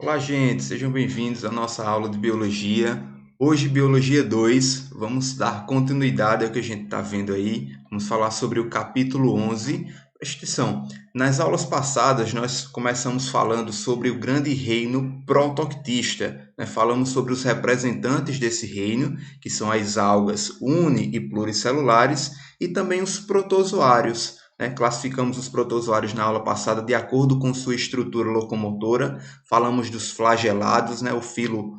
Olá, gente, sejam bem-vindos à nossa aula de Biologia. Hoje, Biologia 2, vamos dar continuidade ao que a gente está vendo aí. Vamos falar sobre o capítulo 11. Presta atenção, nas aulas passadas nós começamos falando sobre o grande reino protoctista, né? Falamos sobre os representantes desse reino, que são as algas uni- e pluricelulares, e também os protozoários, né? Classificamos os protozoários na aula passada de acordo com sua estrutura locomotora. Falamos dos flagelados, né? O filo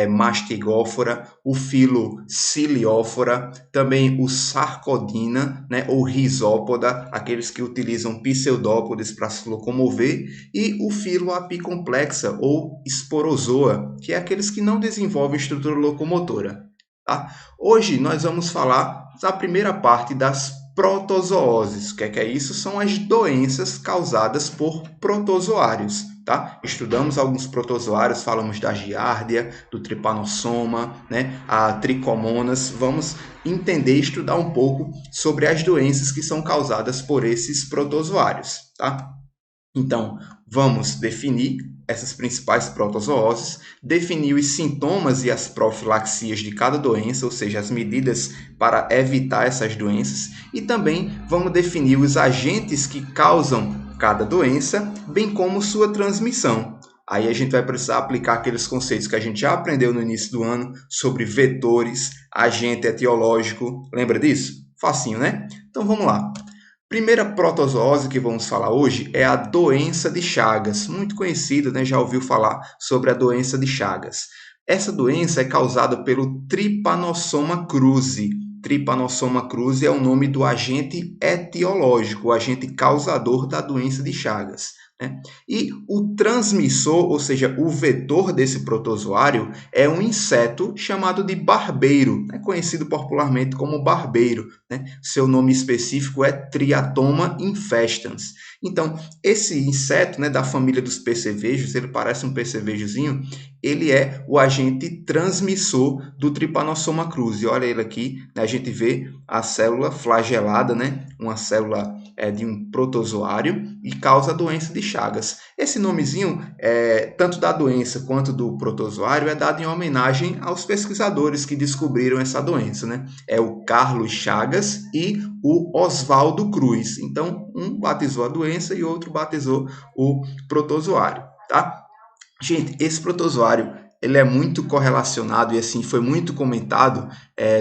Mastigófora, o filo Ciliófora, também o Sarcodina, né? Ou Rhizópoda, aqueles que utilizam pseudópodes para se locomover, e o filo Apicomplexa, ou Esporozoa, que é aqueles que não desenvolvem estrutura locomotora. Tá? Hoje nós vamos falar da primeira parte das protozooses. O que é isso? São as doenças causadas por protozoários. Tá? Estudamos alguns protozoários, falamos da giardia, do trypanosoma, né? A tricomonas. Vamos entender e estudar um pouco sobre as doenças que são causadas por esses protozoários. Tá? Então, vamos definir essas principais protozooses, definir os sintomas e as profilaxias de cada doença, ou seja, as medidas para evitar essas doenças, e também vamos definir os agentes que causam cada doença, bem como sua transmissão. Aí a gente vai precisar aplicar aqueles conceitos que a gente já aprendeu no início do ano sobre vetores, agente etiológico. Lembra disso? Facinho, né? Então vamos lá. Primeira protozoose que vamos falar hoje é a doença de Chagas, muito conhecida, né? Já ouviu falar sobre a doença de Chagas. Essa doença é causada pelo Trypanosoma cruzi. Trypanosoma cruzi é o nome do agente etiológico, o agente causador da doença de Chagas. Né? E o transmissor, ou seja, o vetor desse protozoário, é um inseto chamado de barbeiro, né? Conhecido popularmente como barbeiro. Né? Seu nome específico é Triatoma infestans. Então, esse inseto, né, da família dos percevejos, ele parece um percevejozinho, ele é o agente transmissor do Trypanosoma cruzi. Olha ele aqui, né, a gente vê a célula flagelada, né, uma célula de um protozoário e causa a doença de Chagas. Esse nomezinho, tanto da doença quanto do protozoário, é dado em homenagem aos pesquisadores que descobriram essa doença, né? É o Carlos Chagas e o Oswaldo Cruz. Então, um batizou a doença e outro batizou o protozoário, tá? Gente, esse protozoário, ele é muito correlacionado e assim foi muito comentado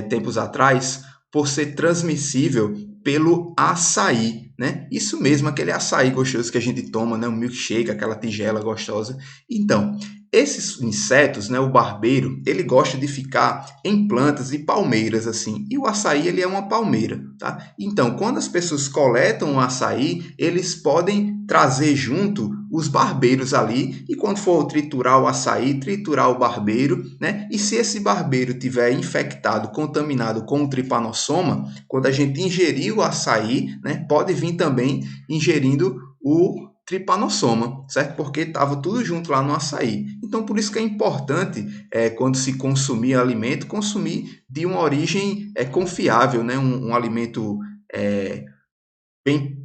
tempos atrás por ser transmissível pelo açaí, né? Isso mesmo, aquele açaí gostoso que a gente toma, né? Um milkshake, aquela tigela gostosa. Então, esses insetos, né? O barbeiro, ele gosta de ficar em plantas e palmeiras, assim. E o açaí, ele é uma palmeira, tá? Então, quando as pessoas coletam o açaí, eles podem trazer junto os barbeiros ali, e quando for triturar o açaí, triturar o barbeiro, né? E se esse barbeiro tiver infectado, contaminado com o tripanossoma, quando a gente ingerir o açaí, né, pode vir também ingerindo o tripanossoma, certo? Porque estava tudo junto lá no açaí. Então, por isso que é importante, quando se consumir alimento, consumir de uma origem confiável, né? Um alimento bem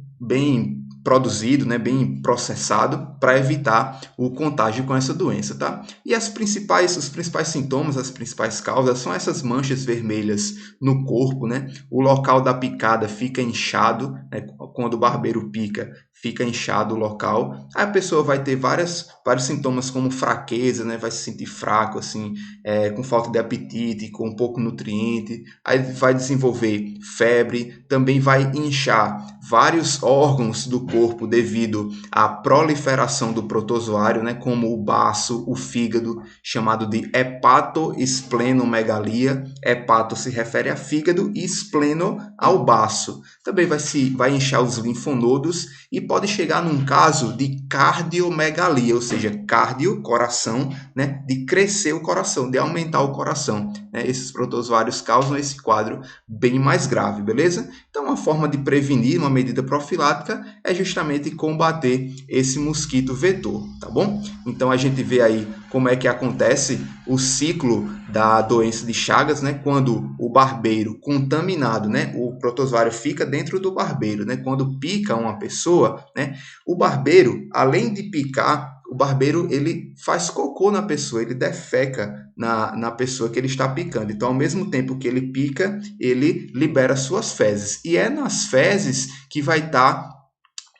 produzido, né, bem processado, para evitar o contágio com essa doença, tá? E os principais sintomas, as principais causas são essas manchas vermelhas no corpo, né? O local da picada fica inchado, né? Quando o barbeiro pica, fica inchado o local. Aí a pessoa vai ter vários sintomas como fraqueza, né? Vai se sentir fraco, assim, com falta de apetite, com pouco nutriente. Aí vai desenvolver febre, também vai inchar vários órgãos do corpo devido à proliferação do protozoário, né, como o baço, o fígado, chamado de hepatoesplenomegalia. Hepato se refere a fígado e espleno ao baço. Também vai inchar os linfonodos e pode chegar num caso de cardiomegalia, ou seja, cardio, coração, né, de crescer o coração, de aumentar o coração. Né? Esses protozoários causam esse quadro bem mais grave, beleza? Então, uma forma de prevenir, uma medida profilática, é justamente combater esse mosquito vetor, tá bom? Então, a gente vê aí como é que acontece o ciclo da doença de Chagas, né? Quando o barbeiro contaminado, né? O protozoário fica dentro do barbeiro, né? Quando pica uma pessoa, né? O barbeiro, além de picar o barbeiro ele faz cocô na pessoa, ele defeca na pessoa que ele está picando. Então, ao mesmo tempo que ele pica, ele libera suas fezes. E é nas fezes que vai estar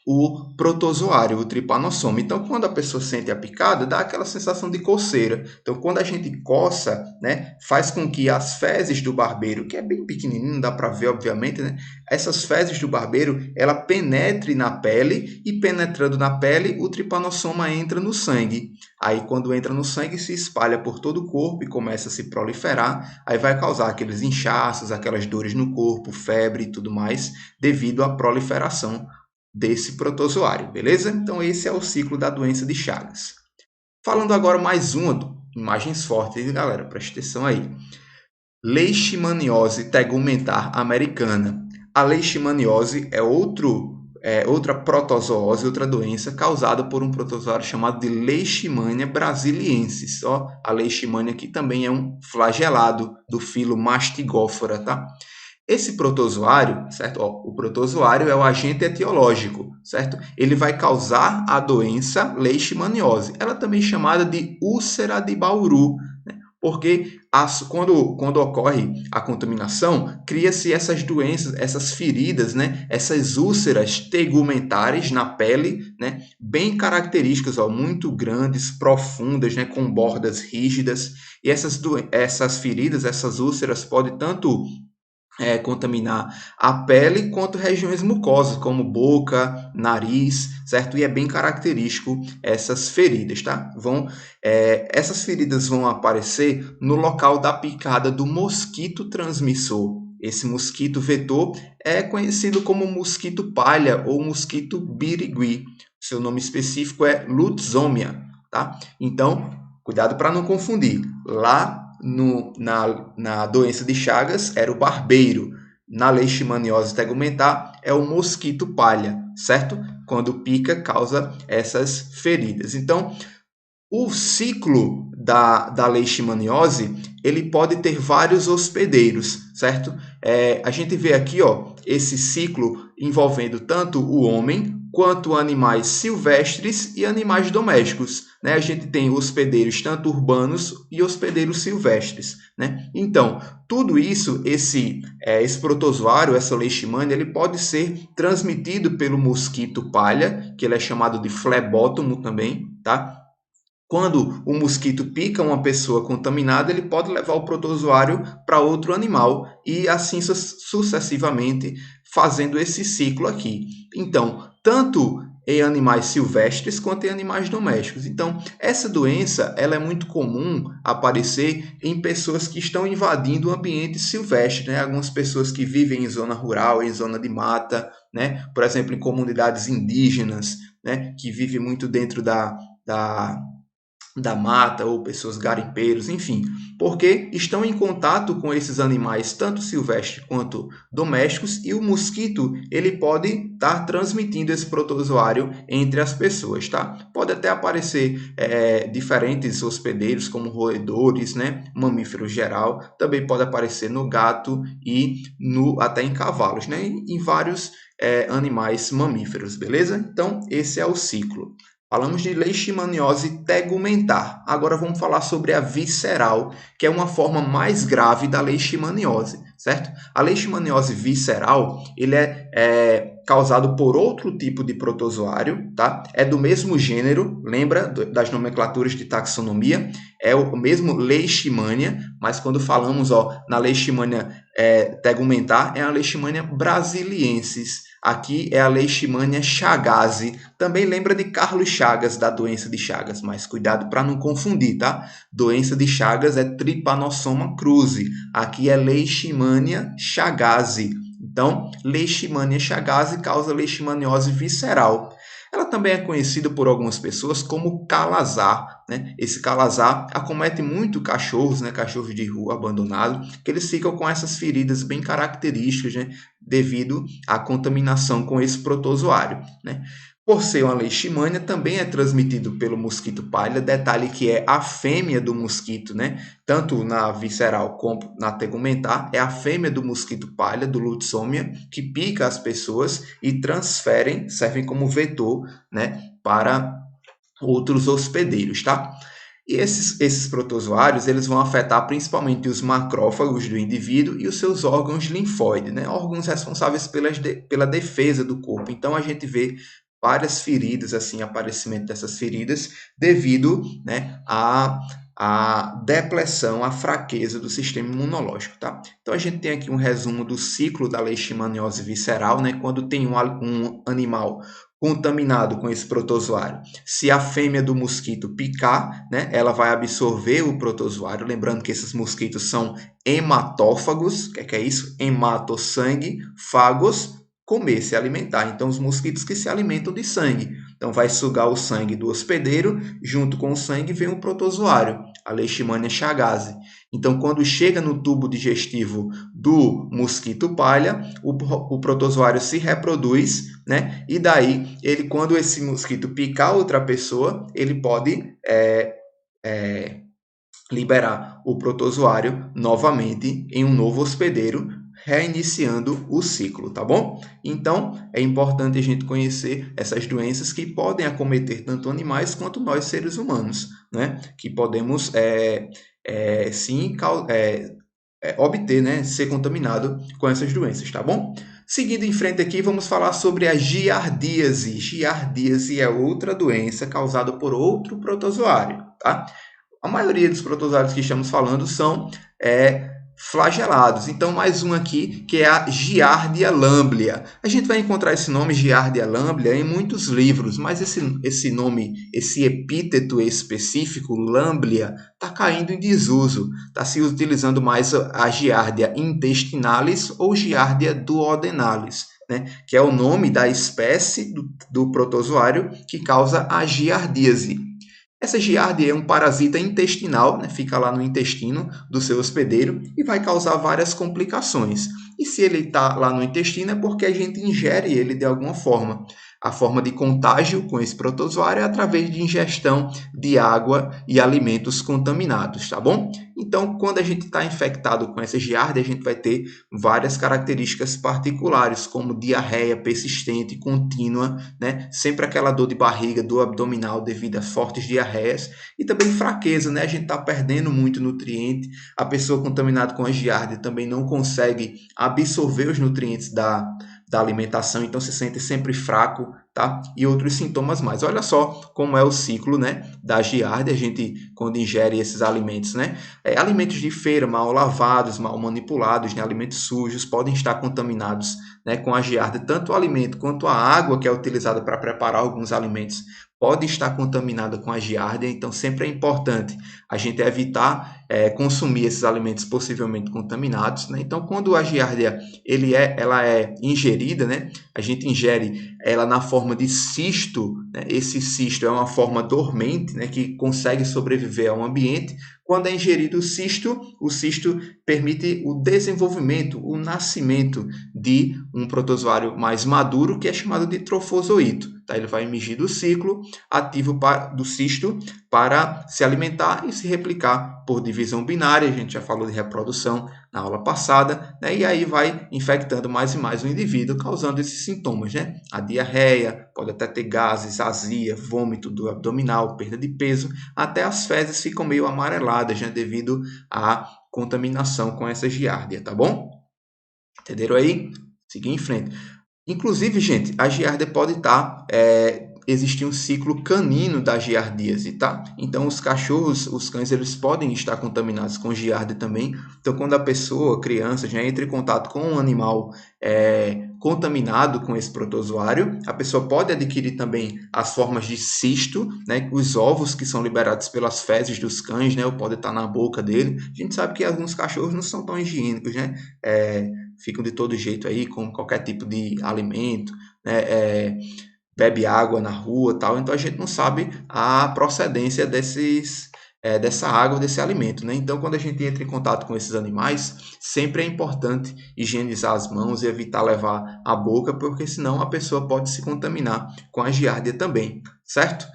o protozoário, o tripanossoma. Então, quando a pessoa sente a picada, dá aquela sensação de coceira. Então, quando a gente coça, né, faz com que as fezes do barbeiro, que é bem pequenininho, não dá para ver, obviamente, né, essas fezes do barbeiro, ela penetre na pele e penetrando na pele, o tripanossoma entra no sangue. Aí, quando entra no sangue, se espalha por todo o corpo e começa a se proliferar. Aí vai causar aqueles inchaços, aquelas dores no corpo, febre e tudo mais, devido à proliferação desse protozoário, beleza? Então esse é o ciclo da doença de Chagas. Falando agora mais uma, imagens fortes, galera, presta atenção aí. Leishmaniose tegumentar americana. A leishmaniose é outra protozoose, outra doença causada por um protozoário chamado de Leishmania brasiliensis. Ó, a Leishmania aqui também é um flagelado do filo Mastigófora, tá? Esse protozoário, certo? Ó, o protozoário é o agente etiológico, certo? Ele vai causar a doença leishmaniose. Ela também é chamada de úlcera de Bauru, né? Porque quando ocorre a contaminação, cria-se essas doenças, essas feridas, né? Essas úlceras tegumentares na pele, né? Bem características, ó, muito grandes, profundas, né? Com bordas rígidas. E essas feridas, essas úlceras, podem tanto contaminar a pele quanto regiões mucosas, como boca, nariz, certo? E é bem característico essas feridas, tá? Essas feridas vão aparecer no local da picada do mosquito transmissor. Esse mosquito vetor é conhecido como mosquito palha ou mosquito birigui. Seu nome específico é Lutzomia, tá? Então, cuidado para não confundir. Lá na doença de Chagas era o barbeiro. Na leishmaniose tegumentar é o mosquito palha, certo? Quando pica, causa essas feridas. Então, o ciclo da leishmaniose, ele pode ter vários hospedeiros, certo? A gente vê aqui, ó, esse ciclo envolvendo tanto o homem quanto animais silvestres e animais domésticos, né? A gente tem hospedeiros tanto urbanos e hospedeiros silvestres, né? Então, tudo isso, esse protozoário, essa leishmania, ele pode ser transmitido pelo mosquito palha, que ele é chamado de flebótomo também, tá? Quando o mosquito pica uma pessoa contaminada, ele pode levar o protozoário para outro animal e assim sucessivamente, fazendo esse ciclo aqui. Então, tanto em animais silvestres quanto em animais domésticos. Então, essa doença ela é muito comum aparecer em pessoas que estão invadindo o ambiente silvestre, né? Algumas pessoas que vivem em zona rural, em zona de mata, né? Por exemplo, em comunidades indígenas, né? Que vivem muito dentro da mata ou pessoas garimpeiros, enfim, porque estão em contato com esses animais, tanto silvestres quanto domésticos, e o mosquito ele pode estar transmitindo esse protozoário entre as pessoas, tá? Pode até aparecer diferentes hospedeiros, como roedores, né? Mamífero geral, também pode aparecer no gato e até em cavalos, né? Em vários animais mamíferos, beleza? Então, esse é o ciclo. Falamos de leishmaniose tegumentar. Agora vamos falar sobre a visceral, que é uma forma mais grave da leishmaniose, certo? A leishmaniose visceral, ele é causado por outro tipo de protozoário, tá? É do mesmo gênero, lembra das nomenclaturas de taxonomia? É o mesmo Leishmania, mas quando falamos na Leishmania tegumentar, é a Leishmania brasiliensis. Aqui é a Leishmania chagasi. Também lembra de Carlos Chagas, da doença de Chagas, mas cuidado para não confundir, tá? Doença de Chagas é Trypanosoma cruzi. Aqui é Leishmania chagasi. Então, Leishmania chagasi causa leishmaniose visceral. Ela também é conhecida por algumas pessoas como calazar, né? Esse calazar acomete muito cachorros, né? Cachorros de rua abandonados, que eles ficam com essas feridas bem características, né? Devido à contaminação com esse protozoário, né? Por ser uma leishmania, também é transmitido pelo mosquito palha. Detalhe que é a fêmea do mosquito, né? Tanto na visceral como na tegumentar, é a fêmea do mosquito palha, do Lutzomia, que pica as pessoas e servem como vetor, né? Para outros hospedeiros, tá? E esses protozoários, eles vão afetar principalmente os macrófagos do indivíduo e os seus órgãos linfóides, né? Órgãos responsáveis pela defesa do corpo. Então, a gente vê várias feridas, assim, aparecimento dessas feridas devido, né, à depressão, à fraqueza do sistema imunológico, tá? Então, a gente tem aqui um resumo do ciclo da leishmaniose visceral, né? Quando tem um animal contaminado com esse protozoário. Se a fêmea do mosquito picar, né, ela vai absorver o protozoário. Lembrando que esses mosquitos são hematófagos. O que é isso? Hemato, sangue, fagos, comer, se alimentar. Então, os mosquitos que se alimentam de sangue. Então, vai sugar o sangue do hospedeiro, junto com o sangue vem o protozoário, a Leishmania chagas. Então, quando chega no tubo digestivo do mosquito palha, o protozoário se reproduz, né? E daí, quando esse mosquito picar outra pessoa, ele pode liberar o protozoário novamente em um novo hospedeiro, reiniciando o ciclo, tá bom? Então, é importante a gente conhecer essas doenças que podem acometer tanto animais quanto nós, seres humanos, né? Que podemos, sim, obter, né? Ser contaminado com essas doenças, tá bom? Seguindo em frente aqui, vamos falar sobre a giardíase. Giardíase é outra doença causada por outro protozoário, tá? A maioria dos protozoários que estamos falando são flagelados. Então, mais um aqui, que é a Giardia lamblia. A gente vai encontrar esse nome, Giardia lamblia, em muitos livros, mas esse nome, esse epíteto específico, lamblia, está caindo em desuso. Está se utilizando mais a Giardia intestinalis ou Giardia duodenalis, né? Que é o nome da espécie do protozoário que causa a giardíase. Essa giardia é um parasita intestinal, né? Fica lá no intestino do seu hospedeiro e vai causar várias complicações. E se ele está lá no intestino é porque a gente ingere ele de alguma forma. A forma de contágio com esse protozoário é através de ingestão de água e alimentos contaminados, tá bom? Então, quando a gente está infectado com essa giardia, a gente vai ter várias características particulares, como diarreia persistente, contínua, né? Sempre aquela dor de barriga, dor abdominal devido a fortes diarreias e também fraqueza, né? A gente está perdendo muito nutriente. A pessoa contaminada com a giardia também não consegue absorver os nutrientes da alimentação, então se sente sempre fraco, tá? E outros sintomas mais. Olha só como é o ciclo, né, da giardia, a gente quando ingere esses alimentos, né? Alimentos de feira mal lavados, mal manipulados, né, alimentos sujos podem estar contaminados, né, com a giardia. Tanto o alimento quanto a água que é utilizada para preparar alguns alimentos pode estar contaminada com a giardia, então sempre é importante a gente evitar consumir esses alimentos possivelmente contaminados, né? Então, quando a giardia ela é ingerida, né? A gente ingere ela na forma de cisto, né? Esse cisto é uma forma dormente, né? Que consegue sobreviver ao ambiente. Quando é ingerido o cisto permite o desenvolvimento, o nascimento de um protozoário mais maduro, que é chamado de trofozoito. Tá? Ele vai emergir do ciclo ativo do cisto para se alimentar e se replicar por divisão binária. A gente já falou de reprodução na aula passada, né? E aí vai infectando mais e mais o indivíduo, causando esses sintomas, né? A diarreia, pode até ter gases, azia, vômito do abdominal, perda de peso, até as fezes ficam meio amareladas, né? Devido à contaminação com essa giardia, tá bom? Entenderam aí? Seguir em frente. Inclusive, gente, a giardia pode estar existir um ciclo canino da giardíase, tá? Então, os cachorros, os cães, eles podem estar contaminados com giardia também. Então, quando a pessoa, criança, já entra em contato com um animal contaminado com esse protozoário, a pessoa pode adquirir também as formas de cisto, né? Os ovos que são liberados pelas fezes dos cães, né? Ou pode estar na boca dele. A gente sabe que alguns cachorros não são tão higiênicos, né? Ficam de todo jeito aí, com qualquer tipo de alimento, né? Bebe água na rua, tal. Então a gente não sabe a procedência dessa água, desse alimento, né? Então, quando a gente entra em contato com esses animais, sempre é importante higienizar as mãos e evitar levar à boca, porque senão a pessoa pode se contaminar com a giardia também, certo?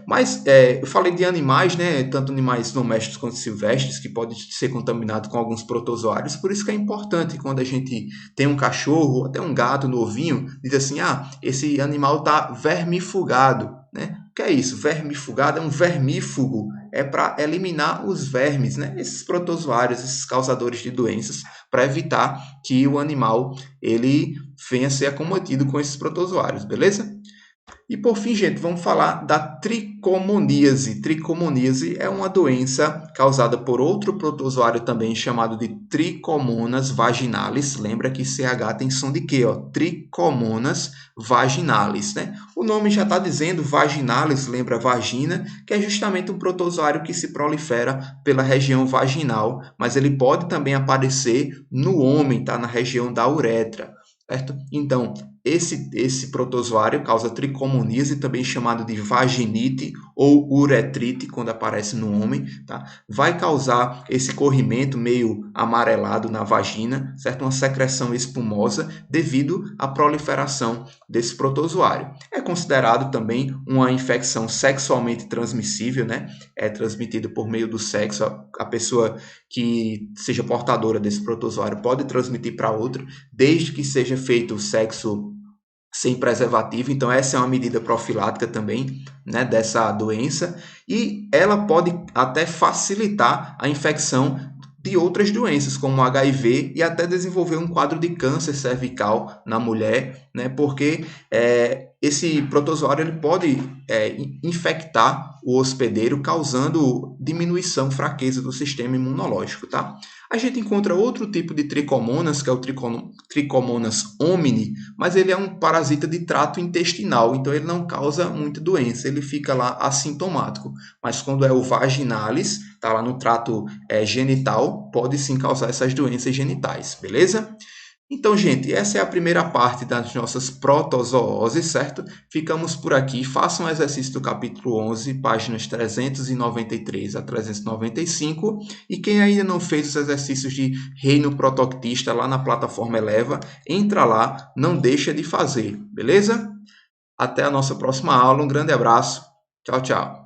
Mas eu falei de animais, né? Tanto animais domésticos quanto silvestres, que podem ser contaminados com alguns protozoários. Por isso que é importante quando a gente tem um cachorro, até um gato novinho, diz assim: esse animal está vermifugado, né? O que é isso? Vermifugado é um vermífugo, é para eliminar os vermes, né? Esses protozoários, esses causadores de doenças, para evitar que o animal ele venha a ser acometido com esses protozoários, beleza? E por fim, gente, vamos falar da tricomoníase. Tricomoníase é uma doença causada por outro protozoário também chamado de Trichomonas vaginalis. Lembra que CH tem som de quê? Ó? Trichomonas vaginalis, né? O nome já está dizendo vaginalis, lembra vagina, que é justamente um protozoário que se prolifera pela região vaginal, mas ele pode também aparecer no homem, tá? Na região da uretra. Certo? Então, esse protozoário causa tricomoníase, também chamado de vaginite ou uretrite, quando aparece no homem, tá? Vai causar esse corrimento meio amarelado na vagina, certo? Uma secreção espumosa devido à proliferação desse protozoário. É considerado também uma infecção sexualmente transmissível, né? É transmitido por meio do sexo. A pessoa que seja portadora desse protozoário pode transmitir para outra, desde que seja feito o sexo sem preservativo. Então essa é uma medida profilática também, né, dessa doença, e ela pode até facilitar a infecção de outras doenças, como o HIV, e até desenvolver um quadro de câncer cervical na mulher, né, porque esse protozoário ele pode infectar o hospedeiro, causando diminuição, fraqueza do sistema imunológico, tá? A gente encontra outro tipo de tricomonas, que é o Trichomonas homini, mas ele é um parasita de trato intestinal, então ele não causa muita doença, ele fica lá assintomático. Mas quando é o vaginalis, tá lá no trato genital, pode sim causar essas doenças genitais, beleza? Então, gente, essa é a primeira parte das nossas protozooses, certo? Ficamos por aqui. Façam o exercício do capítulo 11, páginas 393 a 395. E quem ainda não fez os exercícios de reino protoctista lá na plataforma Eleva, entra lá, não deixa de fazer, beleza? Até a nossa próxima aula. Um grande abraço. Tchau, tchau.